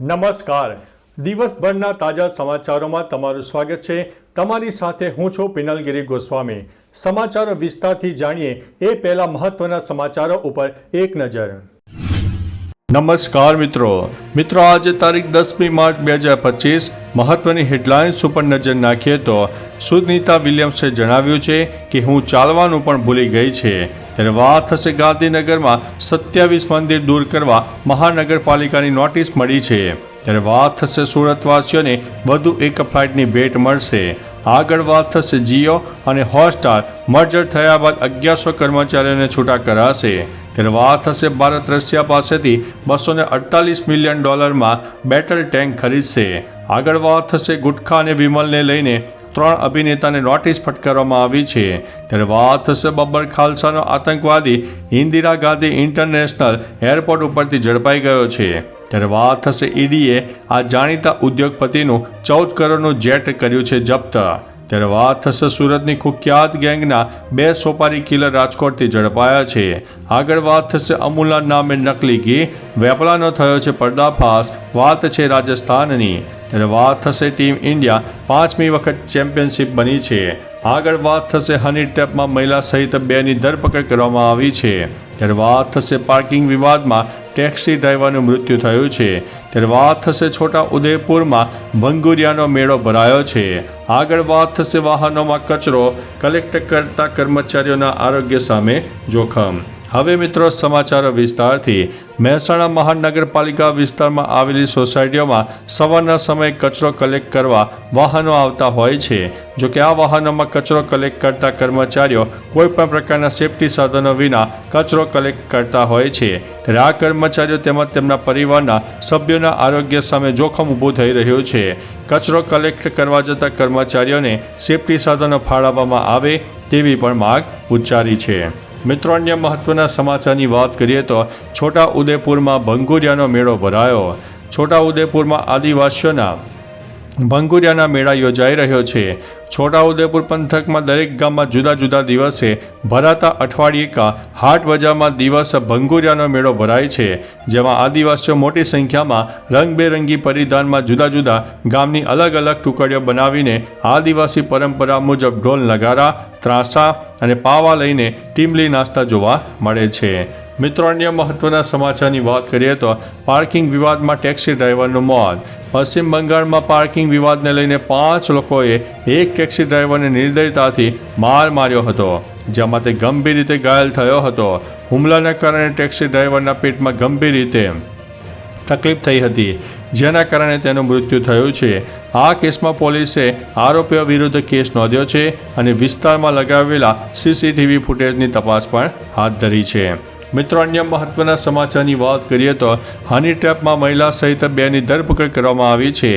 નમસ્કાર. દિવસભરના તાજા સમાચારોમાં તમારું સ્વાગત છે. તમારી સાથે હું છું પિનલગીરી ગોસ્વામી. સમાચારો વિસ્તારથી જાણીએ એ પહેલા મહત્વના સમાચારો ઉપર એક નજર. નમસ્કાર મિત્રો. આજે તારીખ 10મી માર્ચ 2025 મહત્વની હેડલાઇન્સ ઉપર નજર નાખીએ તો સુનિતા વિલિયમ્સે જણાવ્યું છે કે હું ચાલવાનું પણ ભૂલી ગઈ છે. ત્યારે વાત થશે ગાંધીનગરમાં 27 મંદિર દૂર કરવા મહાનગરપાલિકાની નોટિસ મળી છે. ત્યારે વાત થશે સુરતવાસીઓને વધુ એક ફ્લાઇટની ભેટ મળશે. આગળ વાત થશે જીઓ અને હોટસ્ટાર મર્જર થયા બાદ 1100 કર્મચારીઓને છૂટા કરાશે. ત્યારે વાત થશે ભારત રશિયા પાસેથી $248 મિલિયન બેટલ ટેન્ક ખરીદશે. આગળ વાત થશે ગુટખા અને વિમલને લઈને 3 અભિનેતાને નોટિસ ફટકારવામાં આવી છે. ત્યારે વાત થશે બબ્બર ખાલસાનો આતંકવાદી ઇન્દિરા ગાંધી ઇન્ટરનેશનલ એરપોર્ટ ઉપરથી ઝડપાઈ ગયો છે. ત્યારે વાત થશે ઈડીએ આ જાણીતા ઉદ્યોગપતિનું 14 કરોડનું જેટ કર્યું છે જપ્ત. ત્યારે વાત થશે સુરતની કુખ્યાત ગેંગના 2 સોપારી કિલર રાજકોટથી ઝડપાયા છે. આગળ વાત થશે અમૂલના નામે નકલી ઘી વેપલાનો થયો છે પર્દાફાશ. વાત છે રાજસ્થાનની. ત્યારે વાત થશે ટીમ ઇન્ડિયા 5મી વખત ચેમ્પિયનશિપ બની છે. આગળ વાત થશે હની ટ્રેપમાં મહિલા સહિત 2ની ધરપકડ કરવામાં આવી છે. ત્યારે વાત થશે પાર્કિંગ વિવાદમાં ટેક્સી ડ્રાઈવરનું મૃત્યુ થયું છે. ત્યારે વાત થશે છોટા ઉદેપુરમાં ભંગુરિયાનો મેળો ભરાયો છે. આગળ વાત થશે વાહનોમાં કચરો કલેક્ટ કરતા કર્મચારીઓના આરોગ્ય સામે જોખમ. હવે મિત્રો સમાચારો વિસ્તારથી. મહેસાણા મહાનગરપાલિકા વિસ્તારમાં આવેલી સોસાયટીઓમાં સવારના સમયે કચરો કલેક્ટ કરવા વાહનો આવતા હોય છે. જો કે આ વાહનોમાં કચરો કલેક્ટ કરતા કર્મચારીઓ કોઈપણ પ્રકારના સેફટી સાધનો વિના કચરો કલેક્ટ કરતા હોય છે. ત્યારે આ કર્મચારીઓ તેમજ તેમના પરિવારના સભ્યોના આરોગ્ય સામે જોખમ ઊભું થઈ રહ્યું છે. કચરો કલેક્ટ કરવા જતા કર્મચારીઓને સેફટી સાધનો ફાળવવામાં આવે તેવી પણ માંગ ઉચ્ચારી છે. મિત્રો અન્ય મહત્વના સમાચારની વાત કરીએ તો છોટા ઉદેપુરમાં ભંગુરિયાનો મેળો ભરાયો. છોટા ઉદેપુરમાં આદિવાસીઓના ભંગુરિયાના મેળા યોજાઈ રહ્યો છે. છોટા ઉદેપુર પંથકમાં દરેક ગામમાં જુદા જુદા દિવસે ભરાતા અઠવાડિયે હાટ બજારમાં દિવસ ભંગુરિયાનો મેળો ભરાય છે. જેમાં આદિવાસીઓ મોટી સંખ્યામાં રંગબેરંગી પરિધાનમાં જુદા જુદા ગામની અલગ અલગ ટુકડીઓ બનાવીને આદિવાસી પરંપરા મુજબ ઢોલ નગારા ત્રાસા અને પાવા લઈને ટીમલી નાસ્તા જોવા મળે છે. મિત્રો અન્ય મહત્વના સમાચારની વાત કરીએ તો પાર્કિંગ વિવાદમાં ટેક્સી ડ્રાઈવરનું મોત. પશ્ચિમ બંગાળમાં પાર્કિંગ વિવાદને લઈને 5 લોકોએ એક ટેક્સી ડ્રાઈવરને નિર્દયતાથી માર માર્યો હતો, જેમાં તે ગંભીર રીતે ઘાયલ થયો હતો. હુમલાના કારણે ટેક્સી ડ્રાઈવરના પેટમાં ગંભીર રીતે તકલીફ થઈ હતી, જેના કારણે તેનું મૃત્યુ થયું છે. આ કેસમાં પોલીસે આરોપીઓ વિરુદ્ધ કેસ નોંધ્યો છે અને વિસ્તારમાં લગાવેલા સીસીટીવી ફૂટેજની તપાસ પણ હાથ ધરી છે. મિત્રો અન્ય મહત્વના સમાચારની વાત કરીએ તો હની ટ્રેપમાં મહિલા સહિત 2ની ધરપકડ કરવામાં આવી છે.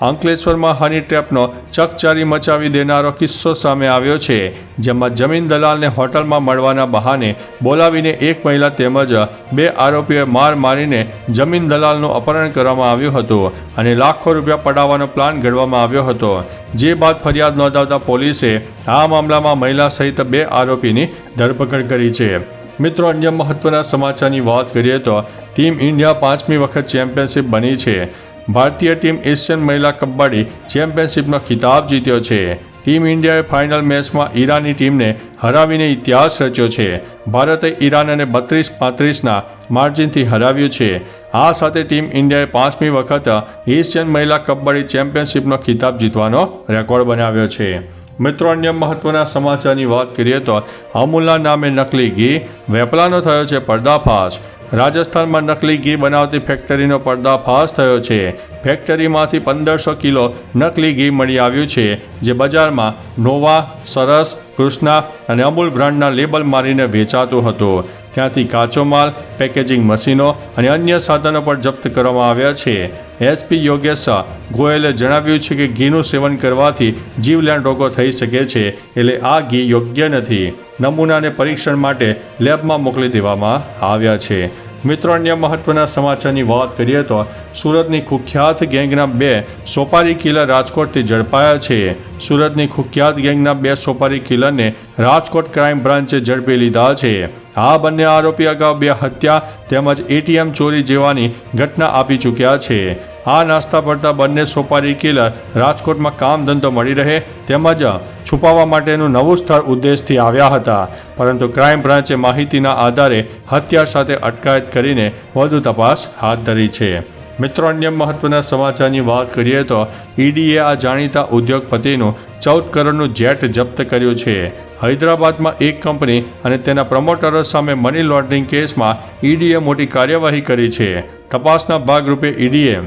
અંકલેશ્વરમાં હની ટ્રેપનો ચકચારી મચાવી દેનારો કિસ્સો સામે આવ્યો છે. જેમાં જમીન દલાલને હોટલમાં મળવાના બહાને બોલાવીને એક મહિલા તેમજ 2 આરોપીઓએ માર મારીને જમીન દલાલનું અપહરણ કરવામાં આવ્યું હતું અને લાખો રૂપિયા પડાવવાનો પ્લાન ઘડવામાં આવ્યો હતો. જે બાદ ફરિયાદ નોંધાવતા પોલીસે આ મામલામાં મહિલા સહિત 2 આરોપીની ધરપકડ કરી છે. મિત્રો અન્ય મહત્વના સમાચારની વાત કરીએ તો ટીમ ઇન્ડિયા 5મી વખત ચેમ્પિયનશિપ બની છે. ભારતીય ટીમ એશિયન મહિલા કબડ્ડી ચેમ્પિયનશિપનો ખિતાબ જીત્યો છે. ટીમ ઇન્ડિયાએ ફાઇનલ મેચમાં ઈરાનની ટીમને હરાવીને ઇતિહાસ રચ્યો છે. ભારતે ઈરાનને 32-35ના માર્જિનથી હરાવ્યું છે. આ સાથે ટીમ ઇન્ડિયાએ 5મી વખત એશિયન મહિલા કબડ્ડી ચેમ્પિયનશિપનો ખિતાબ જીતવાનો રેકોર્ડ બનાવ્યો છે. મિત્રો અન્ય મહત્વના સમાચારની વાત કરીએ તો અમૂલના નામે નકલી ઘી વેપલાનો થયો છે પર્દાફાશ. રાજસ્થાનમાં નકલી ઘી બનાવતી ફેક્ટરીનો પર્દાફાશ થયો છે. ફેક્ટરીમાંથી 1500 કિલો નકલી ઘી મળી આવ્યું છે, જે બજારમાં નોવા, સરસ, કૃષ્ણા અને અમૂલ બ્રાન્ડના લેબલ મારીને વેચાતું હતું. ત્યાંથી કાચો માલ, પેકેજિંગ મશીનો અને અન્ય સાધનો પણ જપ્ત કરવામાં આવ્યા છે. એસપી યોગેશ ગોયલે જણાવ્યું છે કે ઘીનું સેવન કરવાથી જીવલેણ રોગો થઈ શકે છે, એટલે આ ઘી યોગ્ય નથી. નમૂનાને પરીક્ષણ માટે લેબમાં મોકલી દેવામાં આવ્યા છે. મિત્રો અન્ય મહત્વના સમાચારની વાત કરીએ તો સુરતની કુખ્યાત ગેંગના 2 સોપારી કિલર રાજકોટથી ઝડપાયા છે. સુરતની કુખ્યાત ગેંગના 2 સોપારી કિલરને રાજકોટ ક્રાઇમ બ્રાન્ચે ઝડપી લીધા છે. આ બંને આરોપી અગાઉ 2 હત્યા તેમજ એટીએમ ચોરી જેવાની ઘટના આપી ચૂક્યા છે. આ નાસ્તા પડતા બંને સોપારી કિલર રાજકોટમાં કામ ધંધો મળી રહે તેમજ છુપાવવા માટેનું નવું સ્થળ ઉદ્દેશથી આવ્યા હતા, પરંતુ ક્રાઇમ બ્રાન્ચે માહિતીના આધારે હથિયાર સાથે અટકાયત કરીને વધુ તપાસ હાથ ધરી છે. મિત્રો, અન્ય મહત્વના સમાચારની વાત કરીએ તો ઈડીએ આ જાણીતા ઉદ્યોગપતિનું 14 કરોડનું જેટ જપ્ત કર્યું છે. હૈદરાબાદમાં એક કંપની અને તેના પ્રમોટરો સામે મની લોન્ડરિંગ કેસમાં ઈડીએ મોટી કાર્યવાહી કરી છે. તપાસના ભાગરૂપે ઈડીએ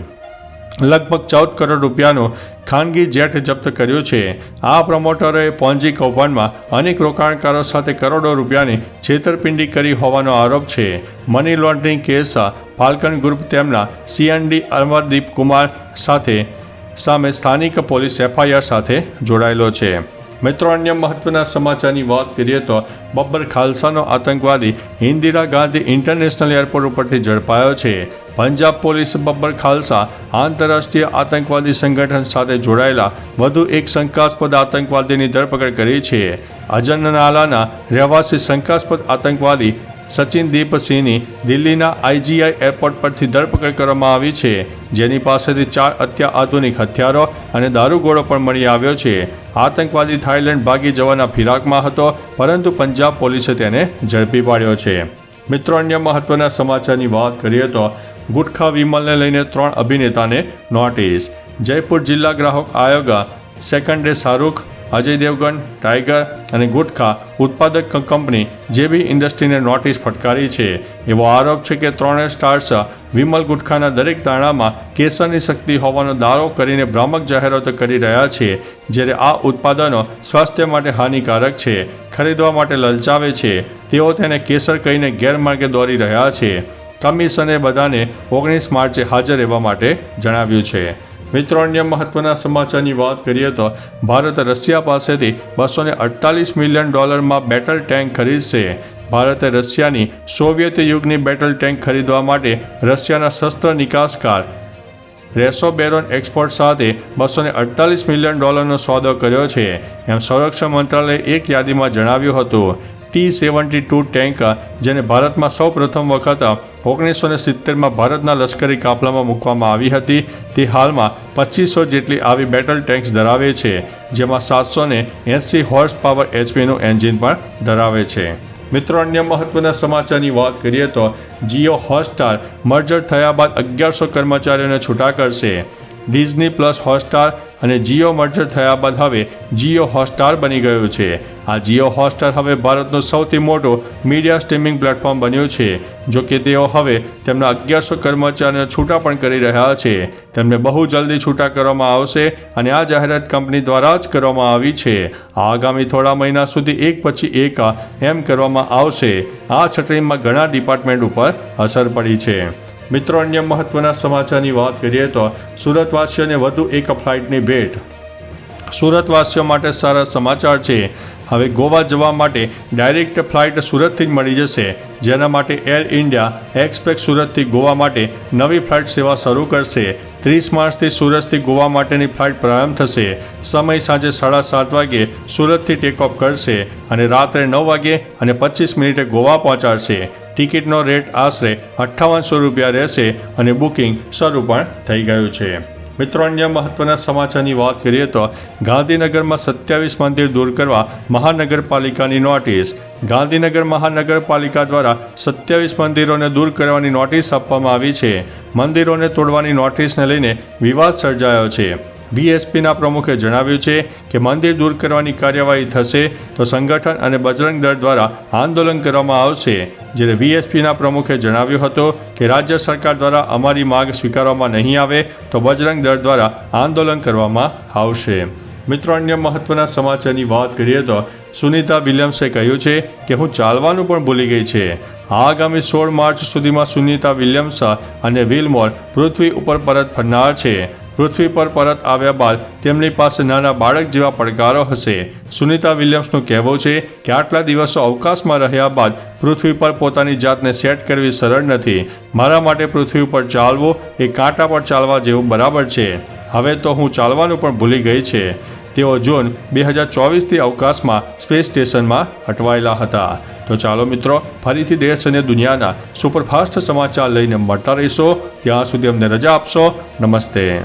લગભગ 14 કરોડ રૂપિયાનું ખાનગી જેટ જપ્ત કર્યું છે. આ પ્રમોટરોએ પોન્જી કૌભાંડમાં અનેક રોકાણકારો સાથે કરોડો રૂપિયાની છેતરપિંડી કરી હોવાનો આરોપ છે. Money laundering case Falcone group તેમના CND અમરદીપ કુમાર સામે સ્થાનિક પોલીસ FIR સાથે જોડાયેલો છે. મિત્રો, અન્ય મહત્વના સમાચારની વાત કરીએ તો બબ્બર ખાલસાનો આતંકવાદી ઇન્દિરા ગાંધી ઇન્ટરનેશનલ એરપોર્ટ ઉપરથી ઝડપાયો છે. પંજાબ પોલીસ બબ્બર ખાલસા આંતરરાષ્ટ્રીય આતંકવાદી સંગઠન સાથે જોડાયેલા વધુ એક શંકાસ્પદ આતંકવાદીની ધરપકડ કરી છે. અજનનાલાના રહેવાસી શંકાસ્પદ આતંકવાદી સચિનદીપ સિંહની દિલ્હીના IGI એરપોર્ટ પરથી ધરપકડ કરવામાં આવી છે, જેની પાસેથી 4 અત્યાધુનિક હથિયારો અને દારૂગોળો પણ મળી આવ્યો છે. આતંકવાદી થાઇલેન્ડ ભાગી જવાના ફિરાકમાં હતો, પરંતુ પંજાબ પોલીસે તેને ઝડપી પાડ્યો છે. મિત્રો, અન્ય મહત્વના સમાચારની વાત કરીએ તો ગુટખા વિમલને લઈને 3 અભિનેતાને નોટિસ. જયપુર જિલ્લા ગ્રાહક આયોગ સેકન્ડે શાહરૂખ, અજય દેવગન, ટાઈગર અને ગુટખા ઉત્પાદક કંપની JB ઇન્ડસ્ટ્રીને નોટિસ ફટકારી છે. એવો આરોપ છે કે 3 સ્ટાર્સ વિમલ ગુટખાના દરેક દાણામાં કેસરની શક્તિ હોવાનો દાવો કરીને ભ્રામક જાહેરાતો કરી રહ્યા છે, જ્યારે આ ઉત્પાદનો સ્વાસ્થ્ય માટે હાનિકારક છે, ખરીદવા માટે લલચાવે છે. તેઓ તેને કેસર કહીને ગેરમાર્ગે દોરી રહ્યા છે. કમિશને બધાને 19 માર્ચે હાજર રહેવા માટે જણાવ્યું છે. મિત્રો, અન્ય મહત્વના સમાચારની વાત કરીએ તો ભારત રશિયા પાસેથી $248 મિલિયન બેટલ ટેન્ક ખરીદશે. ભારતે રશિયાની સોવિયત યુગની બેટલ ટેન્ક ખરીદવા માટે રશિયાના શસ્ત્ર નિકાસકાર રેસોબેરોન એક્સપોર્ટ સાથે $248 મિલિયન સોદો કર્યો છે, એમ સંરક્ષણ મંત્રાલયે એક યાદીમાં જણાવ્યું હતું. T-72 ટેન્ક, જેને ભારતમાં સૌ પ્રથમ વખત 1970માં ભારતના લશ્કરી કાફલામાં મૂકવામાં આવી હતી, તે હાલમાં 2500 જેટલી આવી બેટલ ટેન્ક્સ ધરાવે છે, જેમાં 780 હોર્સ પાવર HPનું એન્જિન પણ ધરાવે છે. મિત્રો, અન્ય મહત્વના સમાચારની વાત કરીએ તો જીઓ હોટસ્ટાર મર્જર થયા બાદ 1100 કર્મચારીઓને છૂટા કરશે. ડિઝની પ્લસ હોટસ્ટાર અને જીઓ મર્જર થયા બાદ હવે જીઓ હોટસ્ટાર બની ગયું છે. આ જીઓ હોટસ્ટાર હવે ભારતનું સૌથી મોટું મીડિયા સ્ટ્રીમિંગ પ્લેટફોર્મ બન્યું છે. જો કે તેઓ હવે તેમના 1100 કર્મચારીઓને છૂટા પણ કરી રહ્યા છે. તેમને બહુ જલ્દી છૂટા કરવામાં આવશે અને આ જાહેરાત કંપની દ્વારા જ કરવામાં આવી છે. આગામી થોડા મહિના સુધી એક પછી એક એમ કરવામાં આવશે. આ છટણીમાં ઘણા ડિપાર્ટમેન્ટ ઉપર અસર પડી છે. મિત્રો, અન્ય મહત્વના સમાચારની વાત કરીએ તો સુરતવાસીઓને વધુ એક ફ્લાઇટની ભેટ. સુરતવાસીઓ માટે સારા સમાચાર છે. હવે ગોવા જવા માટે ડાયરેક્ટ ફ્લાઇટ સુરતથી જ મળી જશે, જેના માટે એર ઇન્ડિયા એક્સપ્રેસ સુરતથી ગોવા માટે નવી ફ્લાઇટ સેવા શરૂ કરશે. 30 માર્ચથી સુરતથી ગોવા માટેની ફ્લાઇટ પ્રારંભ થશે. સમય સાંજે 7:30 વાગે સુરતથી ટેકઓફ કરશે અને રાત્રે 9 વાગે અને 25 મિનિટે ગોવા પહોંચાડશે. ટિકિટનો રેટ આશરે $5800 રહેશે અને બુકિંગ શરૂ પણ થઈ ગયું છે. મિત્રો, અન્ય મહત્વના સમાચારની વાત કરીએ તો ગાંધીનગરમાં 27 મંદિર દૂર કરવા મહાનગરપાલિકાની નોટિસ. ગાંધીનગર મહાનગરપાલિકા દ્વારા 27 મંદિરોને દૂર કરવાની નોટિસ આપવામાં આવી છે. મંદિરોને તોડવાની નોટિસને લઈને વિવાદ સર્જાયો છે. VSPના પ્રમુખે જણાવ્યું છે કે મંદિર દૂર કરવાની કાર્યવાહી થશે તો સંગઠન અને બજરંગ દળ દ્વારા આંદોલન કરવામાં આવશે. જ્યારે VSPના પ્રમુખે જણાવ્યું હતું કે રાજ્ય સરકાર દ્વારા અમારી માંગ સ્વીકારવામાં નહીં આવે તો બજરંગ દળ દ્વારા આંદોલન કરવામાં આવશે. મિત્રો, અન્ય મહત્વના સમાચારની વાત કરીએ તો સુનિતા વિલિયમ્સે કહ્યું છે કે હું ચાલવાનું પણ ભૂલી ગઈ છે. આગામી 16 માર્ચ સુધીમાં સુનિતા વિલિયમ્સ અને વિલમોર પૃથ્વી ઉપર પરત ફરનાર છે. પૃથ્વી પર પરત આવ્યા બાદ તેમની પાસે નાના બાળક જેવા પડકારો હશે. સુનિતા વિલિયમ્સનું કહેવું છે કે આટલા દિવસો અવકાશમાં રહ્યા બાદ પૃથ્વી પર પોતાની જાતને સેટ કરવી સરળ નથી. મારા માટે પૃથ્વી ઉપર ચાલવું એ કાંટા પર ચાલવા જેવું બરાબર છે. હવે તો હું ચાલવાનું પણ ભૂલી ગઈ છે. તેઓ જૂન 2024થી અવકાશમાં સ્પેસ સ્ટેશનમાં અટવાયેલા હતા. તો ચાલો મિત્રો, ફરીથી દેશ અને દુનિયાના સુપરફાસ્ટ સમાચાર લઈને મળતા રહીશો. ત્યાં સુધી અમને રજા આપશો. નમસ્તે.